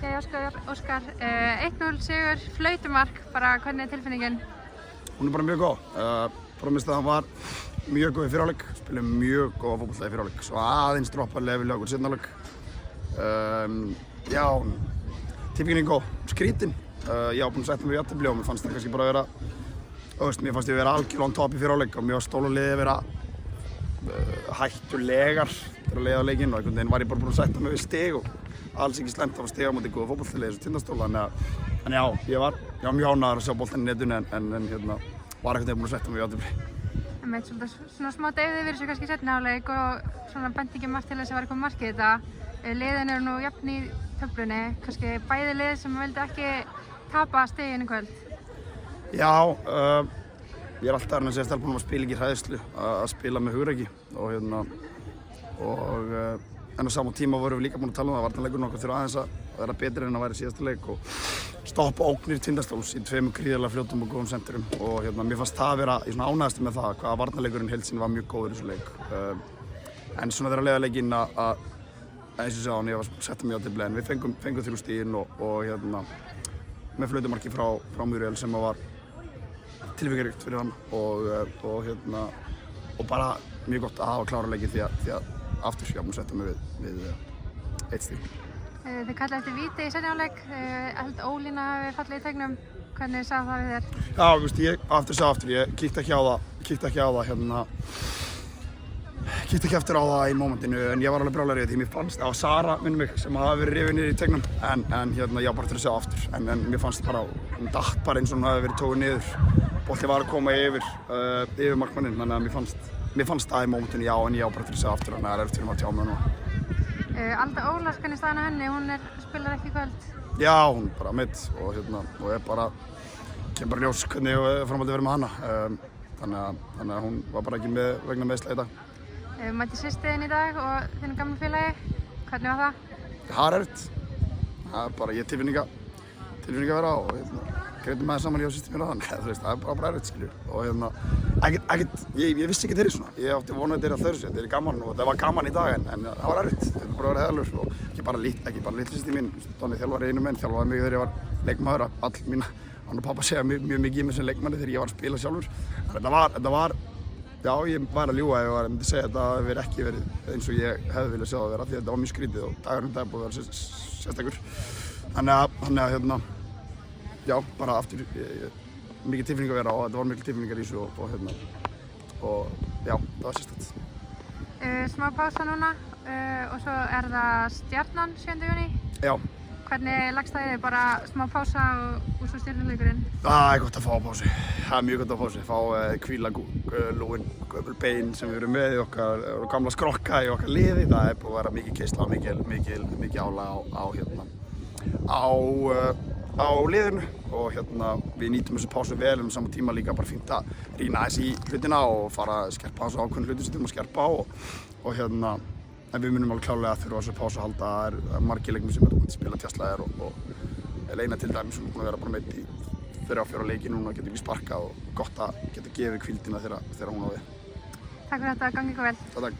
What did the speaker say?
Óskar, 1-0 sigur, flautumark, bara hvernig tilfinningin? Hún bara mjög góð. Frammistaðan var mjög góð í fyrri hálfleik, spilum mjög góða fótbolta í fyrri hálfleik. Svo aðeins droppaði level í okkur seinni hálfleik. Já, tilfinningin góð, skrítin. Ég var búinn að setja mig í jafntefli og mér fannst það kannski bara vera, mér fannst ég vera algjörlega on top í fyrri hálfleik og mér var stóluliðið vera hættulegar til að leiða leikinn og einhvern veginn var ég bara búinn að setja mig við stig og alls ekki slæmt að stiga á móti góða fótboltaliði eins og Tindastóla. Þannig já, ég var mjög ánægður að sjá boltann í netinu en var einhvern veginn búinn að setja mig í jafntefli. Með svona smá deyfið yfir þessu kannski seinni hálfleik og svona benti ekki margt til þess að var eitthvað markið þetta. Liðin eru nú jafn í töflunni, kannski bæði lið sem vildu ekki tapa stiginu í kvöld. Já, ég alltaf að segja stelpunum að spila ekki hræðslu, að spila með hugrekki en á sama tíma vorum við líka búin að tala um það að varnarleikurinn okkar þurfa aðeins að vera betri en að vera í síðasta leik og stoppa ógnir Tindastóls í 2 gríðarlega fljótum og góðum senterum og mér fannst það að vera í svona ánægðasti með það hvað varnarleikurinn heild sinni var mjög góður í þessu leik. En svona þegar að leiða leikinn að eins og ég var að setja mig á jafntefli en við fengum 3 stigin og með flautumarki frá Muriel sem var tilfinningaríkt fyrir hann og bara mjög gott að hafa klára leikinn því að aftur ég var búinn að setja mig við 1 stig. Þið kallaði eftir víti í seinni hálfleik, held Ólína hafi fallið í teignum, hvernig sagði það við þér? Já, ég kíkti ekki eftir á það í mómentinu en ég var alveg brjálæður yfir því mér fannst það var Sara minnir mig sem hafi verið rifið niður í teignum en ég var bara til að sjá aftur en mér fannst bara, hún datt bara eins og hún hafi verið tóið niður. Bolti var að koma yfir markmanninn þannig að mér fannst það í mómentinu já en ég var bara til að sjá aftur þannig að það er eftir að tjá mig núna. Alda Ólafs, hvernig staðan á henni? Hún spilar ekki í kvöld? Já, hún er bara meidd og kemur bara ljós hvernig framhaldið verður með hana. Þannig að hún var bara ekki með vegna meiðsla í dag. Mætti systir í dag og þínu gamla félagi, hvernig var það? Það er erfitt. Það er bara ég tilfinning að vera og greitum með það saman ég og systir mér á þann. Það er bara erfitt skilur. Og ég vissi ekki þeirri svona. Ég átti vonað að þeirri að þau sér. Þeirri gaman og það var gaman í dag en það var erfitt. Það er bara verið heiðarlegur og ekki bara litli systir mín. Donni þjálfari einu menn, þjálfaði mig þegar ég var leikmaður. All mín hann og pappa segja mjög mikið í mig sem leikmanni þegar ég var að spila sjálfur. Þetta var já, ég var að ljúga ef ég myndi segja að þetta hefði ekki verið eins og ég hefði viljað sjá það vera því að þetta var mjög skrítið og dagurinn dag búið að vera sérstakur. Þannig að já, bara aftur mikið tilfinning að vera og þetta var mikil tilfinningar í þessu og já, það var sérstakt. Smá pása núna og svo er það Stjarnan 7. júní. Já. Hvernig lagst það í þig? Bara smá pása og svo Stjörnuleikurinn? Það er gott að fá pásu. Það er mjög gott að fá pásu. Fá hvíla lúin, gömul bein sem við erum með í okkar gamla skrokka í okkar liði. Það er búið að vera mikið keisla og mikið álag á liðinu og við nýtum þessu pásu vel en saman tíma líka bara fínt að rýna aðeins í hlutina og fara að skerpa þessu ákveðnu hluti sem þurfum að skerpa og en við munum alveg klárlega að þurfa þessu pásu að halda. Það er margir leikmenn sem eru búin að spila tjastlæðir og Leina til dæmis sem er búin að vera bara meidd í 3-4 leiki núna og getur ekki sparkað og gott að geta gefið hvíldina þegar hún á við. Takk fyrir þetta, gangi ykkur vel. Takk.